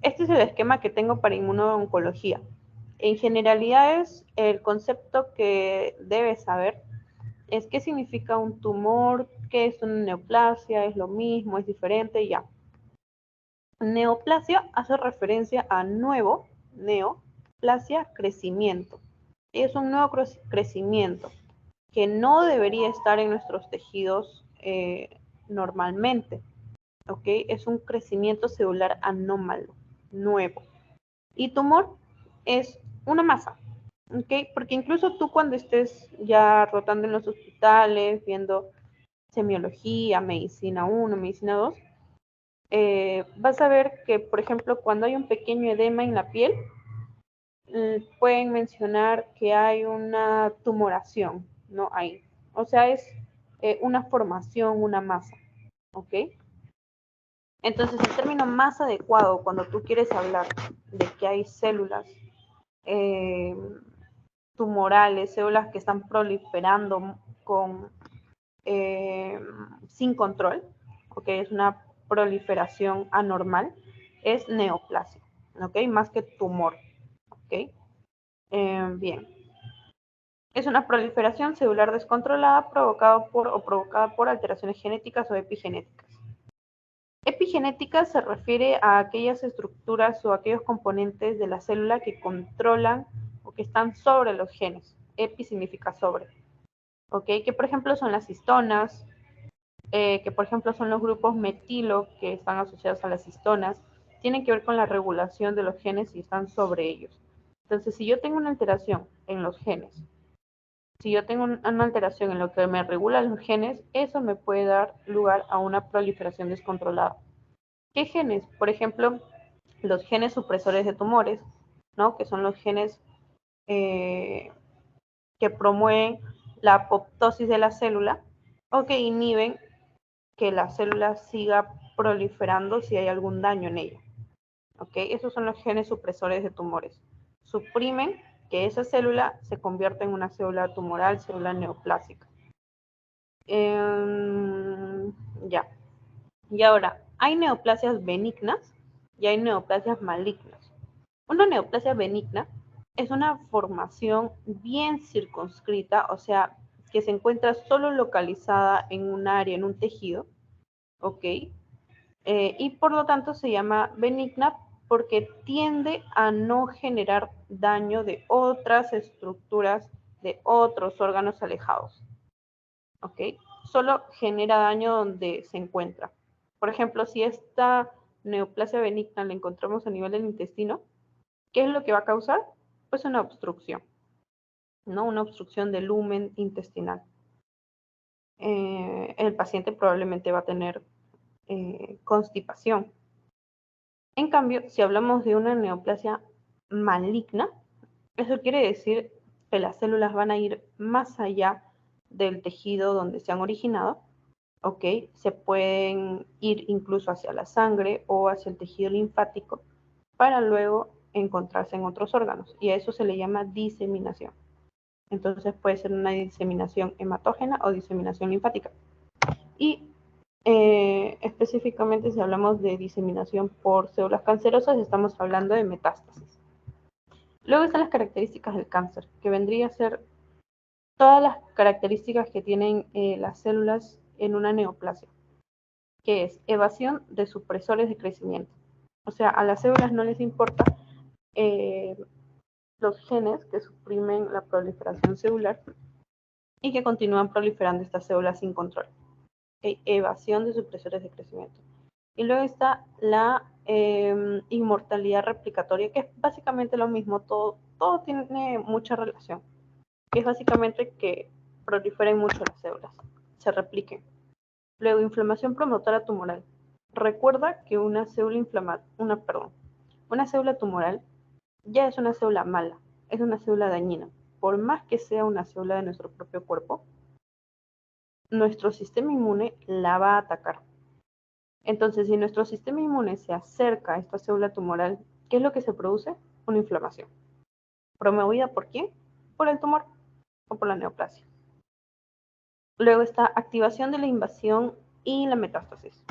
este es el esquema que tengo para inmunooncología. En generalidades, el concepto que debes saber es qué significa un tumor, qué es una neoplasia, es lo mismo, es diferente, ya. Neoplasia hace referencia a nuevo, neoplasia, crecimiento. Es un nuevo crecimiento que no debería estar en nuestros tejidos normalmente, ¿ok? Es un crecimiento celular anómalo, nuevo. Y tumor es una masa, ¿ok? Porque incluso tú cuando estés ya rotando en los hospitales, viendo semiología, medicina 1, medicina 2, vas a ver que, por ejemplo, cuando hay un pequeño edema en la piel, pueden mencionar que hay una tumoración, ¿no? Ahí. O sea, es una formación, una masa, ¿ok? Entonces, el término más adecuado cuando tú quieres hablar de que hay células eh, tumorales, células que están proliferando con, sin control, ¿ok? Es una proliferación anormal, es neoplasia, ¿ok? Más que tumor, ¿ok? Bien. Es una proliferación celular descontrolada provocada por alteraciones genéticas o epigenéticas. Epigenética se refiere a aquellas estructuras o aquellos componentes de la célula que controlan o que están sobre los genes. Epi significa sobre. ¿Ok? Que por ejemplo son las histonas, que por ejemplo son los grupos metilo que están asociados a las histonas, tienen que ver con la regulación de los genes y están sobre ellos. Entonces, si yo tengo una alteración en los genes, si yo tengo una alteración en lo que me regula los genes, eso me puede dar lugar a una proliferación descontrolada. ¿Qué genes? Por ejemplo, los genes supresores de tumores, ¿no? Que son los genes que promueven la apoptosis de la célula o que inhiben que la célula siga proliferando si hay algún daño en ella. ¿Ok? Esos son los genes supresores de tumores. Suprimen que esa célula se convierta en una célula tumoral, célula neoplásica. Ya. Y ahora, hay neoplasias benignas y hay neoplasias malignas. Una neoplasia benigna es una formación bien circunscrita, o sea, que se encuentra solo localizada en un área, en un tejido, ¿ok? Y por lo tanto se llama benigna porque tiende a no generar daño de otras estructuras, de otros órganos alejados, ¿ok? Solo genera daño donde se encuentra. Por ejemplo, si esta neoplasia benigna la encontramos a nivel del intestino, ¿qué es lo que va a causar? Pues una obstrucción, ¿no? Una obstrucción del lumen intestinal. El paciente probablemente va a tener constipación. En cambio, si hablamos de una neoplasia maligna, eso quiere decir que las células van a ir más allá del tejido donde se han originado, ¿ok? Se pueden ir incluso hacia la sangre o hacia el tejido linfático para luego encontrarse en otros órganos y a eso se le llama diseminación. Entonces puede ser una diseminación hematógena o diseminación linfática. Y específicamente si hablamos de diseminación por células cancerosas, estamos hablando de metástasis. Luego están las características del cáncer, que vendría a ser todas las características que tienen las células en una neoplasia, que es evasión de supresores de crecimiento. O sea, a las células no les importa los genes que suprimen la proliferación celular y que continúan proliferando estas células sin control. Evasión de supresores de crecimiento. Y luego está la inmortalidad replicatoria, que es básicamente lo mismo, todo tiene mucha relación, que es básicamente que proliferen mucho las células, se repliquen. Luego, inflamación promotora tumoral. Recuerda que una célula tumoral ya es una célula mala, es una célula dañina. Por más que sea una célula de nuestro propio cuerpo, nuestro sistema inmune la va a atacar. Entonces, si nuestro sistema inmune se acerca a esta célula tumoral, ¿qué es lo que se produce? Una inflamación. ¿Promovida por quién? Por el tumor o por la neoplasia. Luego está activación de la invasión y la metástasis.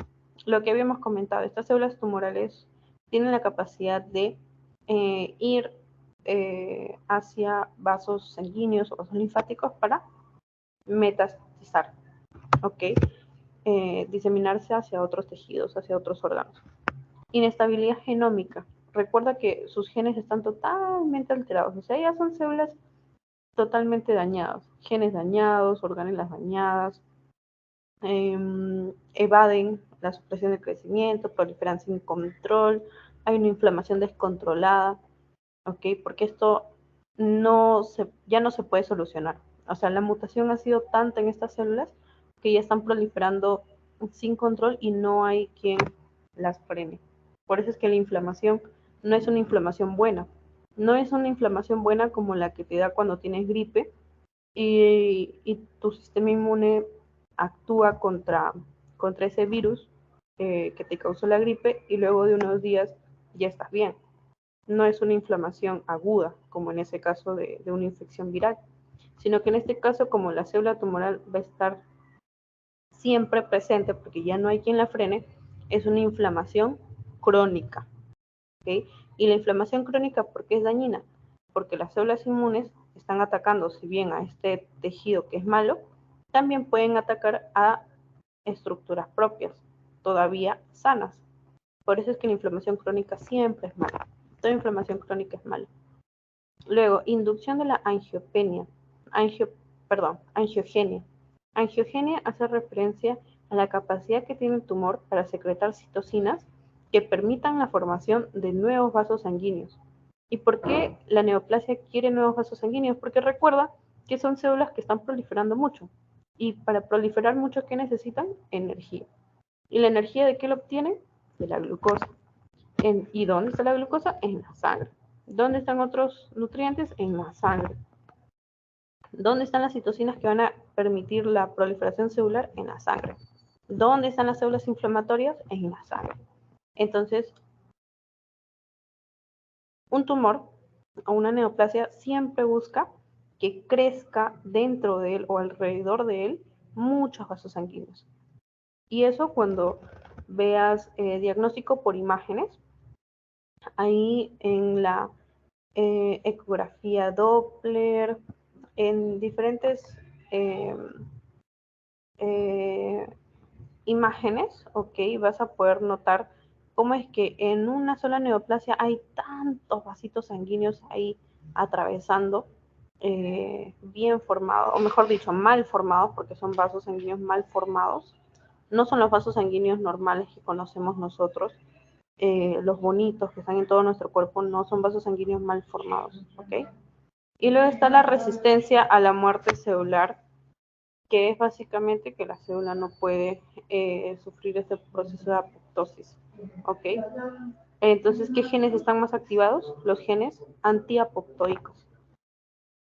Lo que habíamos comentado, estas células tumorales tienen la capacidad de ir hacia vasos sanguíneos o vasos linfáticos para metastizar, ¿ok? Diseminarse hacia otros tejidos, hacia otros órganos. Inestabilidad genómica. Recuerda que sus genes están totalmente alterados, o sea, ya son células totalmente dañadas, genes dañados, orgánulas dañadas, evaden la supresión del crecimiento, proliferan sin control, hay una inflamación descontrolada, ¿ok? Porque esto ya no se puede solucionar. O sea, la mutación ha sido tanta en estas células que ya están proliferando sin control y no hay quien las frene. Por eso es que la inflamación no es una inflamación buena. No es una inflamación buena como la que te da cuando tienes gripe y tu sistema inmune actúa contra ese virus que te causó la gripe y luego de unos días ya estás bien. No es una inflamación aguda, como en ese caso de una infección viral, sino que en este caso, como la célula tumoral va a estar siempre presente porque ya no hay quien la frene, es una inflamación crónica. ¿Okay? Y la inflamación crónica, ¿por qué es dañina? Porque las células inmunes están atacando, si bien a este tejido que es malo, también pueden atacar a estructuras propias, todavía sanas. Por eso es que la inflamación crónica siempre es mala. Toda inflamación crónica es mala. Luego, inducción de la angiogenia. Angiogenia hace referencia a la capacidad que tiene el tumor para secretar citocinas que permitan la formación de nuevos vasos sanguíneos. ¿Y por qué la neoplasia quiere nuevos vasos sanguíneos? Porque recuerda que son células que están proliferando mucho. Y para proliferar mucho, ¿qué necesitan? Energía. ¿Y la energía de qué la obtienen? De la glucosa. ¿Y dónde está la glucosa? En la sangre. ¿Dónde están otros nutrientes? En la sangre. ¿Dónde están las citocinas que van a permitir la proliferación celular? En la sangre. ¿Dónde están las células inflamatorias? En la sangre. Entonces, un tumor o una neoplasia siempre busca que crezca dentro de él o alrededor de él muchos vasos sanguíneos. Y eso cuando veas diagnóstico por imágenes, ahí en la ecografía Doppler, en diferentes imágenes, ok, vas a poder notar cómo es que en una sola neoplasia hay tantos vasitos sanguíneos ahí atravesando, bien formados, o mejor dicho, mal formados, porque son vasos sanguíneos mal formados. No son los vasos sanguíneos normales que conocemos nosotros, los bonitos que están en todo nuestro cuerpo, no son vasos sanguíneos mal formados, ¿ok? Y luego está la resistencia a la muerte celular, que es básicamente que la célula no puede sufrir este proceso de apoptosis, ¿ok? Entonces, ¿qué genes están más activados? Los genes antiapoptoicos.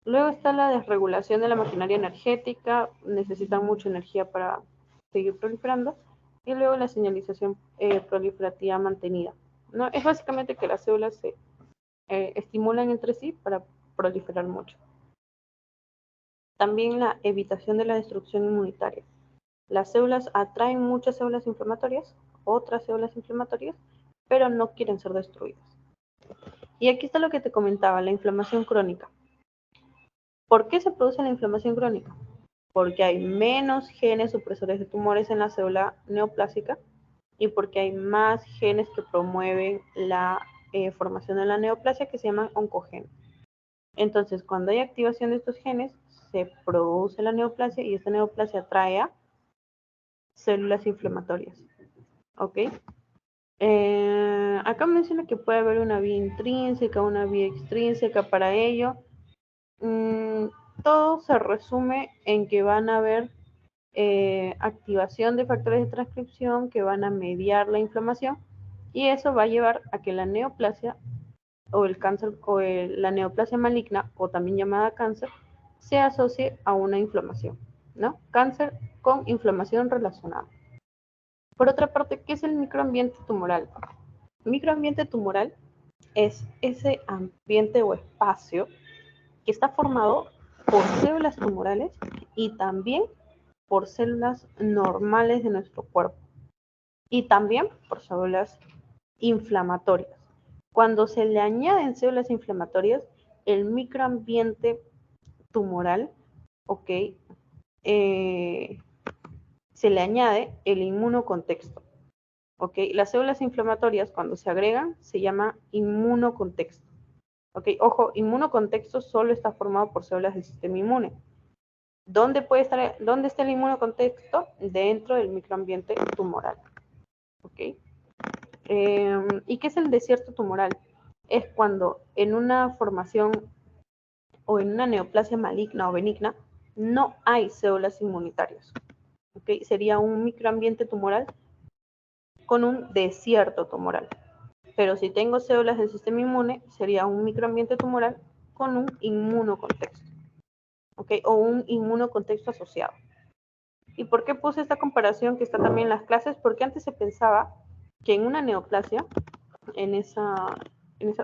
Luego está la desregulación de la maquinaria energética, necesitan mucha energía para seguir proliferando. Y luego la señalización proliferativa mantenida, ¿no? Es básicamente que las células se estimulan entre sí para proliferar mucho. También la evitación de la destrucción inmunitaria. Las células atraen muchas células inflamatorias, otras células inflamatorias, pero no quieren ser destruidas. Y aquí está lo que te comentaba, la inflamación crónica. ¿Por qué se produce la inflamación crónica? Porque hay menos genes supresores de tumores en la célula neoplásica y porque hay más genes que promueven la formación de la neoplasia que se llaman oncogenes. Entonces, cuando hay activación de estos genes, se produce la neoplasia y esta neoplasia atrae a células inflamatorias. ¿Ok? Acá menciona que puede haber una vía intrínseca, una vía extrínseca para ello. Todo se resume en que van a haber activación de factores de transcripción que van a mediar la inflamación y eso va a llevar a que la neoplasia o el cáncer o la neoplasia maligna o también llamada cáncer se asocie a una inflamación, ¿no? Cáncer con inflamación relacionada. Por otra parte, ¿qué es el microambiente tumoral? Microambiente tumoral es ese ambiente o espacio que está formado por células tumorales y también por células normales de nuestro cuerpo y también por células inflamatorias. Cuando se le añaden células inflamatorias, el microambiente tumoral, ¿ok? Se le añade el inmunocontexto. ¿Ok? Las células inflamatorias, cuando se agregan, se llama inmunocontexto. ¿Ok? Ojo, inmunocontexto solo está formado por células del sistema inmune. ¿Dónde está el inmunocontexto? Dentro del microambiente tumoral. ¿Ok? ¿Y qué es el desierto tumoral? Es cuando en una formación o en una neoplasia maligna o benigna no hay células inmunitarias. ¿Ok? Sería un microambiente tumoral con un desierto tumoral. Pero si tengo células del sistema inmune, sería un microambiente tumoral con un inmunocontexto, ¿ok? O un inmunocontexto asociado. ¿Y por qué puse esta comparación que está también en las clases? Porque antes se pensaba que en una neoplasia, en esa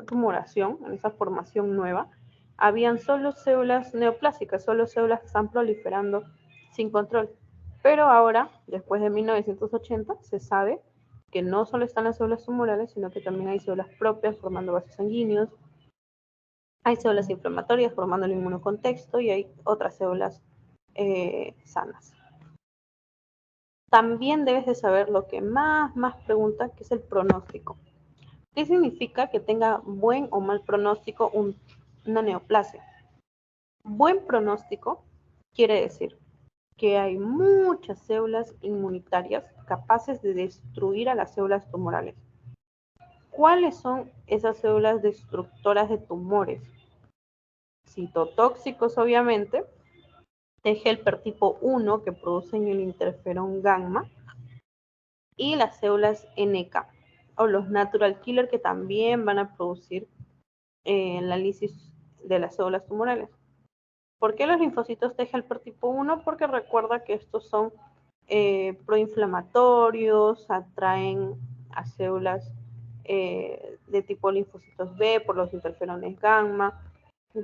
tumoración, en esa formación nueva, habían solo células neoplásicas, solo células que están proliferando sin control. Pero ahora, después de 1980, se sabe que no solo están las células tumorales, sino que también hay células propias formando vasos sanguíneos, hay células inflamatorias formando el inmunocontexto y hay otras células sanas. También debes de saber lo que más pregunta, que es el pronóstico. ¿Qué significa que tenga buen o mal pronóstico una neoplasia? Buen pronóstico quiere decir que hay muchas células inmunitarias capaces de destruir a las células tumorales. ¿Cuáles son esas células destructoras de tumores? Citotóxicos, obviamente, T helper tipo 1 que producen el interferón gamma y las células NK o los natural killer que también van a producir la lisis de las células tumorales. ¿Por qué los linfocitos T helper tipo 1? Porque recuerda que estos son proinflamatorios, atraen a células de tipo linfocitos B por los interferones gamma,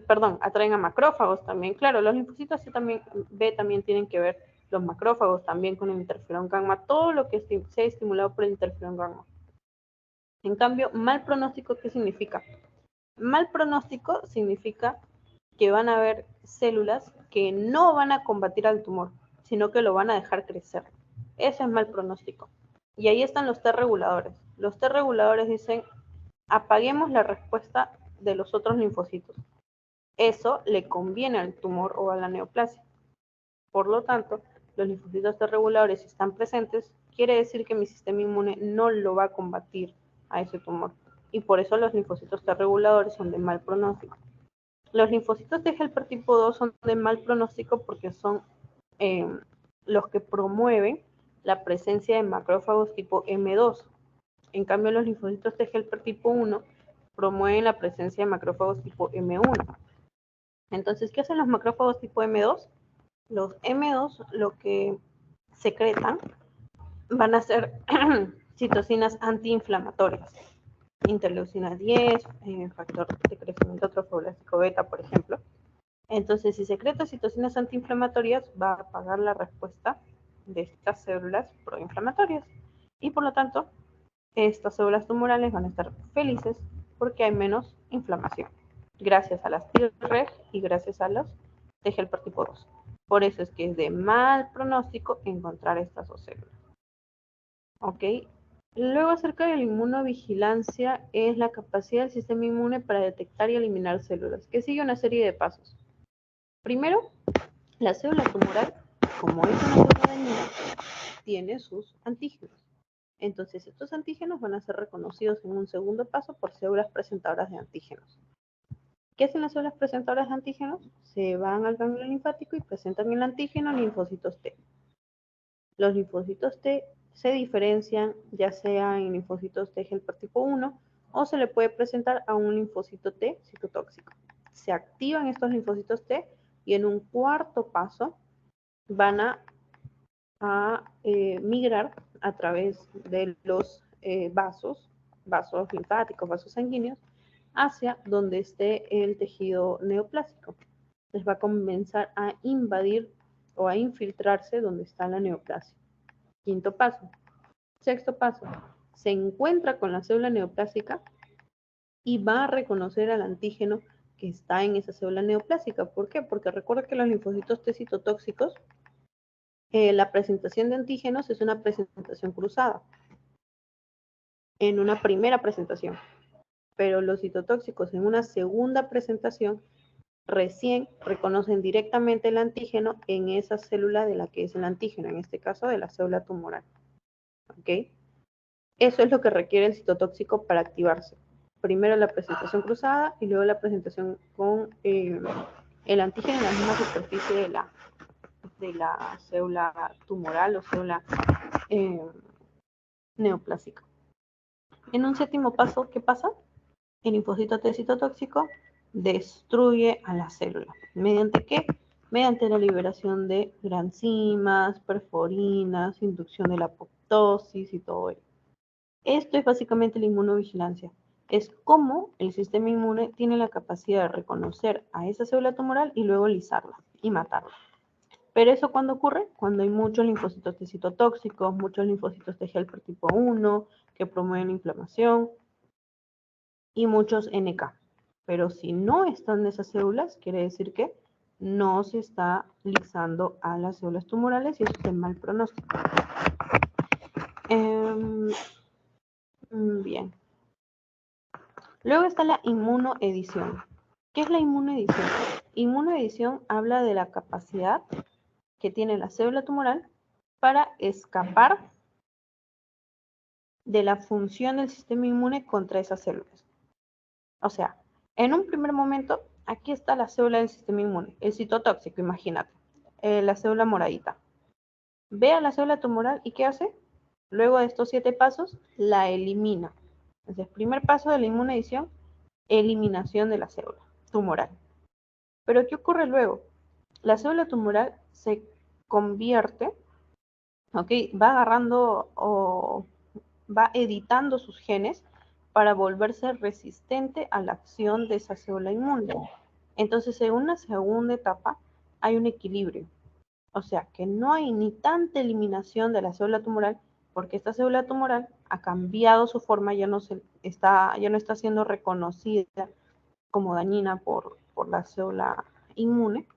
perdón, atraen a macrófagos también. Claro, los linfocitos B también tienen que ver los macrófagos también con el interferón gamma, todo lo que sea estimulado por el interferón gamma. En cambio, mal pronóstico, ¿qué significa? Mal pronóstico significa que van a haber células que no van a combatir al tumor, sino que lo van a dejar crecer. Ese es mal pronóstico. Y ahí están los T reguladores. Los T reguladores dicen, apaguemos la respuesta de los otros linfocitos. Eso le conviene al tumor o a la neoplasia. Por lo tanto, los linfocitos T reguladores, si están presentes, quiere decir que mi sistema inmune no lo va a combatir a ese tumor. Y por eso los linfocitos T reguladores son de mal pronóstico. Los linfocitos T helper tipo 2 son de mal pronóstico porque son los que promueven la presencia de macrófagos tipo M2. En cambio, los linfocitos T helper tipo 1 promueven la presencia de macrófagos tipo M1. Entonces, ¿qué hacen los macrófagos tipo M2? Los M2 lo que secretan van a ser citocinas antiinflamatorias, interleucina 10, factor de crecimiento trofoblástico beta, por ejemplo. Entonces, si secreta citocinas antiinflamatorias, va a apagar la respuesta de estas células proinflamatorias. Y por lo tanto, estas células tumorales van a estar felices porque hay menos inflamación, gracias a las Treg y gracias a los T helper tipo 2. Por eso es que es de mal pronóstico encontrar estas dos células. ¿Ok? Luego, acerca de la inmunovigilancia, es la capacidad del sistema inmune para detectar y eliminar células, que sigue una serie de pasos. Primero, la célula tumoral, como es una célula dañina, tiene sus antígenos. Entonces, estos antígenos van a ser reconocidos en un segundo paso por células presentadoras de antígenos. ¿Qué hacen las células presentadoras de antígenos? Se van al ganglio linfático y presentan el antígeno linfocitos T. Los linfocitos T se diferencian ya sea en linfocitos T helper tipo 1 o se le puede presentar a un linfocito T citotóxico. Se activan estos linfocitos T y en un cuarto paso van a migrar a través de los vasos linfáticos, vasos sanguíneos, hacia donde esté el tejido neoplásico. Les va a comenzar a invadir o a infiltrarse donde está la neoplasia. Quinto paso. Sexto paso. se encuentra con la célula neoplásica y va a reconocer al antígeno que está en esa célula neoplásica. ¿Por qué? Porque recuerda que los linfocitos T citotóxicos, la presentación de antígenos es una presentación cruzada en una primera presentación, pero los citotóxicos en una segunda presentación recién reconocen directamente el antígeno en esa célula de la que es el antígeno, en este caso de la célula tumoral. ¿Ok? Eso es lo que requiere el citotóxico para activarse. Primero la presentación cruzada y luego la presentación con el antígeno en la misma superficie de la célula tumoral o célula neoplásica. En un séptimo paso, ¿qué pasa? El linfocito T citotóxico destruye a la célula. ¿Mediante qué? Mediante la liberación de granzimas, perforinas, inducción de la apoptosis y todo ello. Esto es básicamente la inmunovigilancia. Es cómo el sistema inmune tiene la capacidad de reconocer a esa célula tumoral y luego lisarla y matarla. Pero eso ¿cuándo ocurre? Cuando hay muchos linfocitos T citotóxicos, muchos linfocitos T helper tipo 1 que promueven la inflamación y muchos NK. Pero si no están esas células, quiere decir que no se está lisando a las células tumorales y eso es el mal pronóstico. Bien. Luego está la inmunoedición. ¿Qué es la inmunoedición? Inmunoedición habla de la capacidad que tiene la célula tumoral para escapar de la función del sistema inmune contra esas células. O sea, en un primer momento, aquí está la célula del sistema inmune, el citotóxico, imagínate, la célula moradita. Ve a la célula tumoral y ¿qué hace? Luego de estos 7 pasos, la elimina. Entonces, primer paso de la inmunoedición, eliminación de la célula tumoral. Pero ¿qué ocurre luego? La célula tumoral se convierte, ¿ok? Va agarrando o va editando sus genes para volverse resistente a la acción de esa célula inmune. Entonces, en una segunda etapa hay un equilibrio. O sea, que no hay ni tanta eliminación de la célula tumoral porque esta célula tumoral ha cambiado su forma, ya no está siendo reconocida como dañina por la célula inmune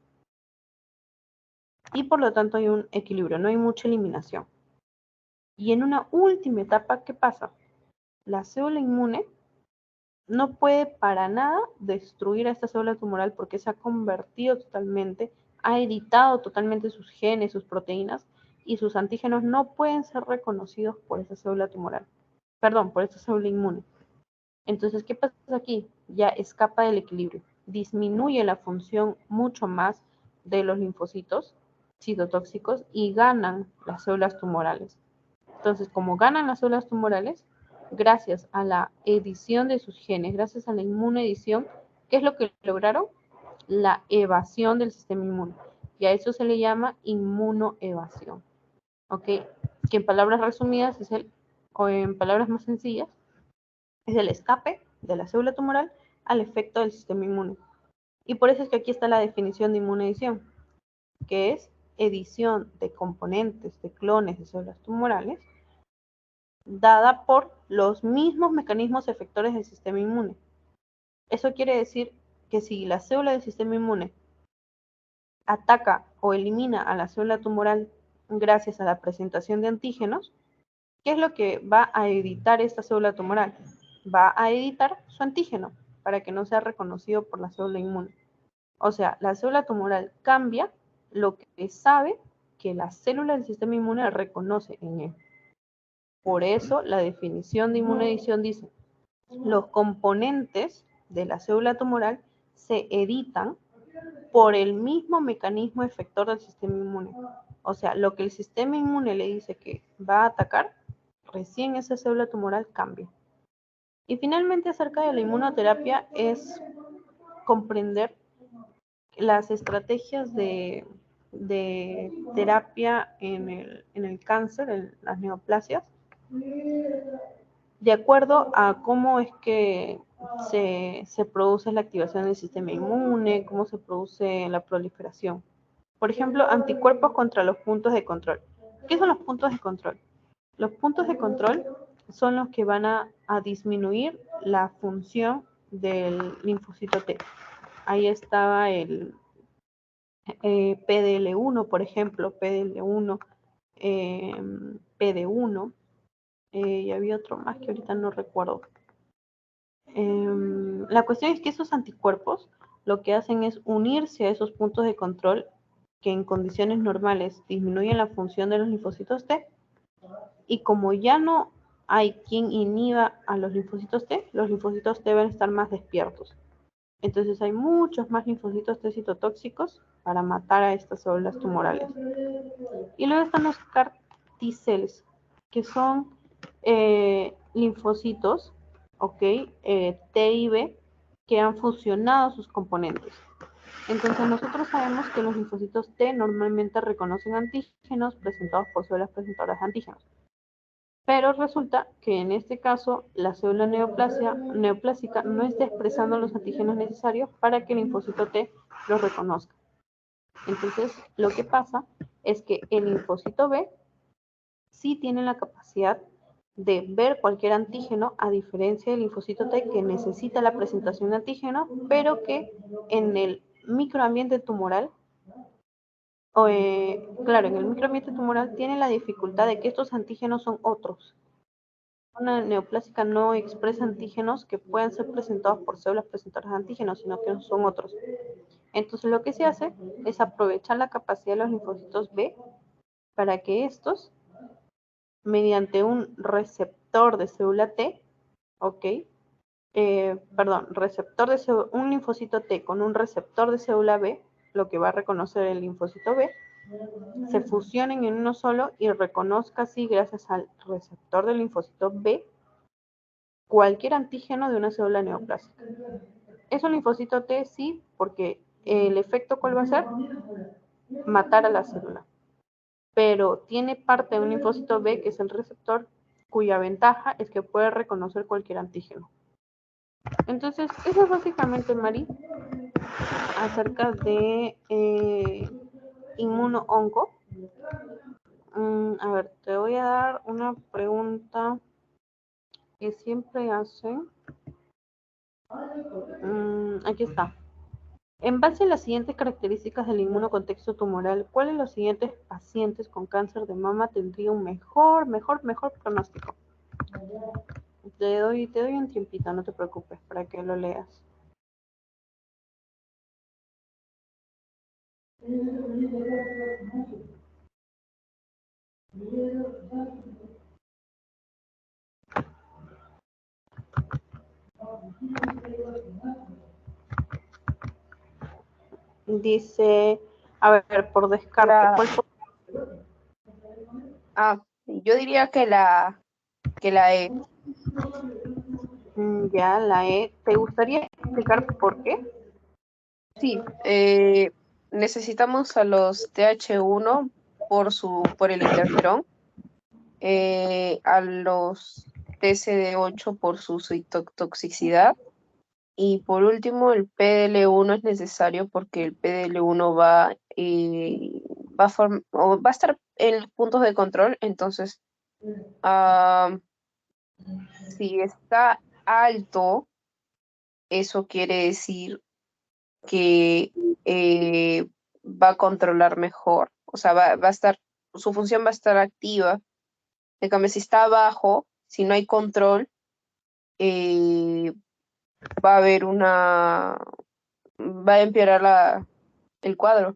y por lo tanto hay un equilibrio, no hay mucha eliminación. Y en una última etapa, ¿qué pasa? La célula inmune no puede para nada destruir a esta célula tumoral porque se ha convertido totalmente, ha editado totalmente sus genes, sus proteínas y sus antígenos no pueden ser reconocidos por esa célula tumoral, perdón, por esta célula inmune. Entonces, ¿qué pasa aquí? Ya escapa del equilibrio, disminuye la función mucho más de los linfocitos citotóxicos y ganan las células tumorales. Entonces, como ganan las células tumorales, gracias a la edición de sus genes, gracias a la inmunoedición, ¿qué es lo que lograron? La evasión del sistema inmune. Y a eso se le llama inmunoevasión. ¿Ok? Que en palabras resumidas o en palabras más sencillas, es el escape de la célula tumoral al efecto del sistema inmune. Y por eso es que aquí está la definición de inmunoedición, que es edición de componentes de clones de células tumorales dada por los mismos mecanismos efectores del sistema inmune. Eso quiere decir que si la célula del sistema inmune ataca o elimina a la célula tumoral gracias a la presentación de antígenos, ¿qué es lo que va a editar esta célula tumoral? Va a editar su antígeno para que no sea reconocido por la célula inmune. O sea, la célula tumoral cambia lo que sabe que la célula del sistema inmune reconoce en él. Por eso la definición de inmunoedición dice, los componentes de la célula tumoral se editan por el mismo mecanismo efector del sistema inmune. O sea, lo que el sistema inmune le dice que va a atacar, recién esa célula tumoral cambia. Y finalmente acerca de la inmunoterapia es comprender las estrategias de terapia en el cáncer, en las neoplasias, de acuerdo a cómo es que se produce la activación del sistema inmune, cómo se produce la proliferación. Por ejemplo, anticuerpos contra los puntos de control. ¿Qué son los puntos de control? Los puntos de control son los que van a disminuir la función del linfocito T. Ahí estaba el PDL1, por ejemplo, PDL1, PD1, y había otro más que ahorita no recuerdo. La cuestión es que esos anticuerpos lo que hacen es unirse a esos puntos de control que en condiciones normales disminuyen la función de los linfocitos T, y como ya no hay quien inhiba a los linfocitos T deben estar más despiertos. Entonces hay muchos más linfocitos T citotóxicos para matar a estas células tumorales. Y luego están los CAR T-cells, que son linfocitos, ¿ok? T y B, que han fusionado sus componentes. Entonces nosotros sabemos que los linfocitos T normalmente reconocen antígenos presentados por células presentadoras de antígenos. Pero resulta que en este caso la célula neoplásica no está expresando los antígenos necesarios para que el linfocito T los reconozca. Entonces lo que pasa es que el linfocito B sí tiene la capacidad de ver cualquier antígeno, a diferencia del linfocito T que necesita la presentación de antígeno, pero que en el microambiente tumoral, claro, en el microambiente tumoral tiene la dificultad de que estos antígenos son otros. Una neoplásica no expresa antígenos que puedan ser presentados por células presentadoras de antígenos, sino que son otros. Entonces lo que se hace es aprovechar la capacidad de los linfocitos B para que estos, mediante un receptor de célula T, ¿ok? Un linfocito T con un receptor de célula B, lo que va a reconocer el linfocito B, se fusionen en uno solo y reconozca así, gracias al receptor del linfocito B, cualquier antígeno de una célula neoplásica. Es un linfocito T, sí, porque el efecto, ¿cuál va a ser? Matar a la célula. Pero tiene parte de un linfocito B, que es el receptor, cuya ventaja es que puede reconocer cualquier antígeno. Entonces, eso es básicamente, Mari, acerca de inmuno-onco. A ver, te voy a dar una pregunta que siempre hacen. Aquí está. En base a las siguientes características del inmunocontexto tumoral, ¿cuál de los siguientes pacientes con cáncer de mama tendría un mejor pronóstico? Te doy un tiempito, no te preocupes, para que lo leas. Dice, a ver, por descarte, ¿cuál fue? Yo diría que la E. Ya, la E. ¿Te gustaría explicar por qué? Sí, necesitamos a los TH1 por el interferón, a los TCD8 por su citotoxicidad, y por último el PDL1 es necesario porque el PDL1 va a estar en puntos de control. Entonces, si está alto, eso quiere decir que va a controlar mejor, o sea, va a estar, su función va a estar activa. En cambio, si está abajo, si no hay control, va a haber va a empeorar el cuadro.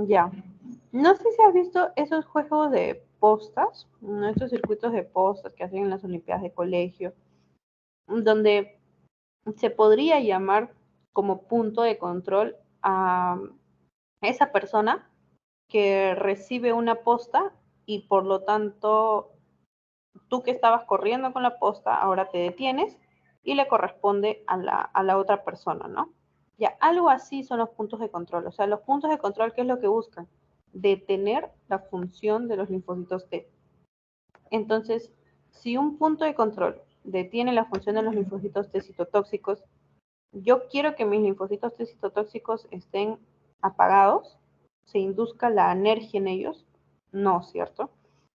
Ya. No sé si has visto esos juegos de postas, estos circuitos de postas que hacen en las Olimpiadas de colegio, donde se podría llamar como punto de control a esa persona que recibe una posta y por lo tanto tú que estabas corriendo con la posta ahora te detienes y le corresponde a la otra persona, ¿no? Ya, algo así son los puntos de control. O sea, los puntos de control, ¿qué es lo que buscan? Detener la función de los linfocitos T. Entonces, si un punto de control detiene la función de los linfocitos T citotóxicos, yo quiero que mis linfocitos T citotóxicos estén apagados, se induzca la anergia en ellos, no, ¿cierto?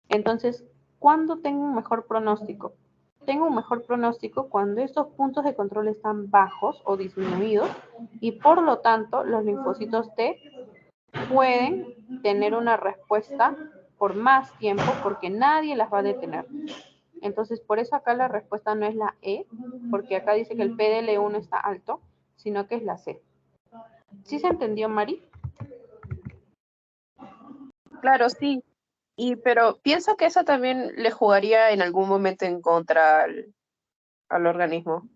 Entonces, ¿cuándo tengo un mejor pronóstico? Tengo un mejor pronóstico cuando estos puntos de control están bajos o disminuidos y por lo tanto los linfocitos T pueden tener una respuesta por más tiempo porque nadie las va a detener. Entonces, por eso acá la respuesta no es la E, porque acá dice que el PDL1 está alto, sino que es la C. ¿Sí se entendió, Mari? Claro, sí. Pero pienso que eso también le jugaría en algún momento en contra al organismo.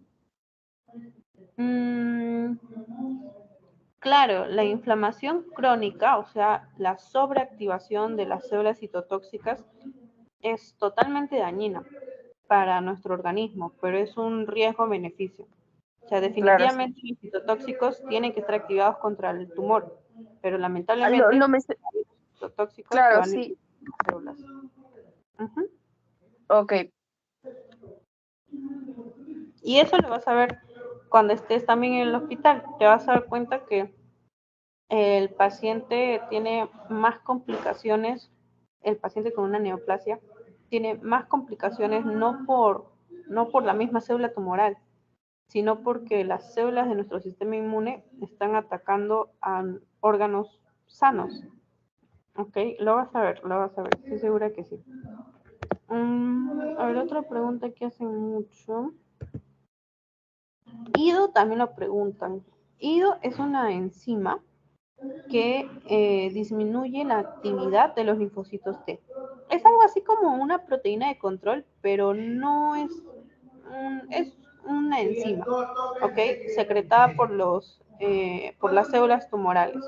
Claro, la inflamación crónica, o sea, la sobreactivación de las células citotóxicas es totalmente dañina para nuestro organismo, pero es un riesgo-beneficio. O sea, Claro, sí. definitivamente los citotóxicos tienen que estar activados contra el tumor, pero Ah, lamentablemente los citotóxicos se claro, van a sí. las células. Ok. Y eso lo vas a ver cuando estés también en el hospital. Te vas a dar cuenta que el paciente tiene más complicaciones, el paciente con una neoplasia tiene más complicaciones no por la misma célula tumoral, sino porque las células de nuestro sistema inmune están atacando a órganos sanos. ¿Ok? Lo vas a ver, estoy segura que sí. A ver, otra pregunta que hacen mucho. IDO también lo preguntan. IDO es una enzima que disminuye la actividad de los linfocitos T. Es algo así como una proteína de control, pero no es, es una enzima, ¿ok? Secretada por las células tumorales.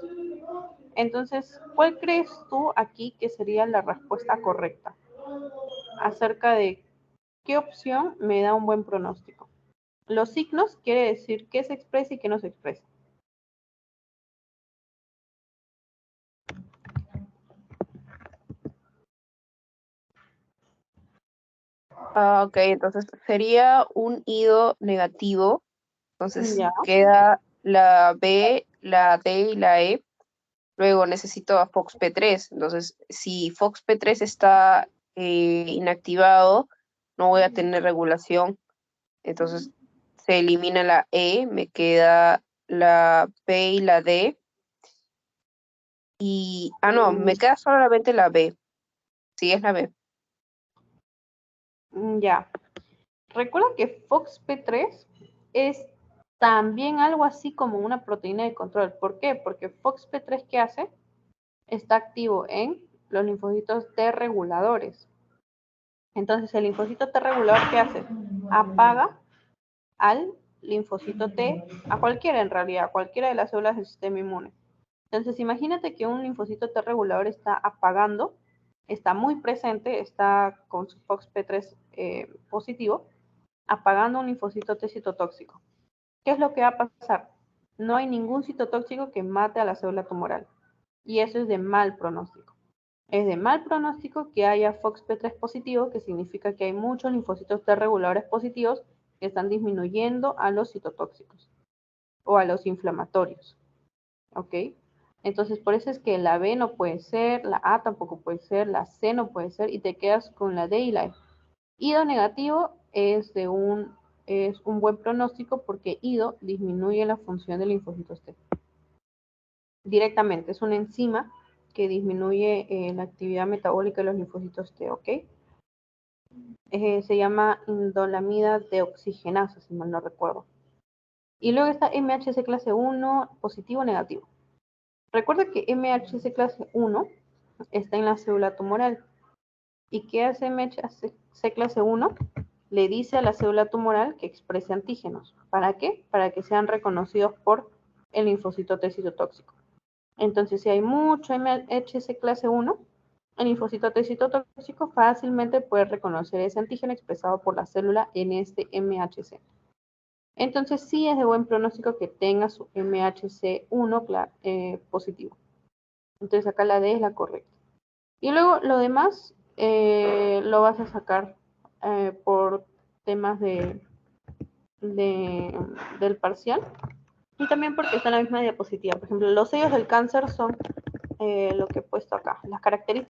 Entonces, ¿cuál crees tú aquí que sería la respuesta correcta acerca de qué opción me da un buen pronóstico? Los signos quiere decir qué se expresa y qué no se expresa. Ok, entonces sería un IDO negativo. Entonces Ya. queda la B, la D y la E. Luego necesito a FOXP3. Entonces, si FOXP3 está inactivado, no voy a tener regulación. Entonces, se elimina la E, me queda la P y la D. No, me queda solamente la B. Sí, es la B. Ya. Recuerda que FOXP3 es también algo así como una proteína de control. ¿Por qué? Porque FOXP3, ¿qué hace? Está activo en los linfocitos T reguladores. Entonces, el linfocito T regulador, ¿qué hace? Apaga al linfocito T, a cualquiera en realidad, a cualquiera de las células del sistema inmune. Entonces, imagínate que un linfocito T regulador está apagando, está muy presente, está con su FOXP3 positivo, apagando un linfocito T citotóxico. ¿Qué es lo que va a pasar? No hay ningún citotóxico que mate a la célula tumoral. Y eso es de mal pronóstico. Es de mal pronóstico que haya FOXP3 positivo, que significa que hay muchos linfocitos T reguladores positivos que están disminuyendo a los citotóxicos o a los inflamatorios. ¿Ok? Entonces, por eso es que la B no puede ser, la A tampoco puede ser, la C no puede ser, y te quedas con la D y la E. IDO negativo es un buen pronóstico porque IDO disminuye la función del linfocitos T. Directamente, es una enzima que disminuye la actividad metabólica de los linfocitos T, ¿ok? Se llama indolamida deoxigenasa, si mal no recuerdo. Y luego está MHC clase 1, positivo o negativo. Recuerda que MHC clase 1 está en la célula tumoral. ¿Y qué hace MHC clase 1? Le dice a la célula tumoral que exprese antígenos. ¿Para qué? Para que sean reconocidos por el linfocito T citotóxico. Entonces, si hay mucho MHC clase 1, el linfocito T citotóxico fácilmente puede reconocer ese antígeno expresado por la célula en este MHC. Entonces, sí es de buen pronóstico que tenga su MHC1 positivo. Entonces, acá la D es la correcta. Y luego lo demás lo vas a sacar por temas del parcial y también porque está en la misma diapositiva. Por ejemplo, los sellos del cáncer son lo que he puesto acá, las características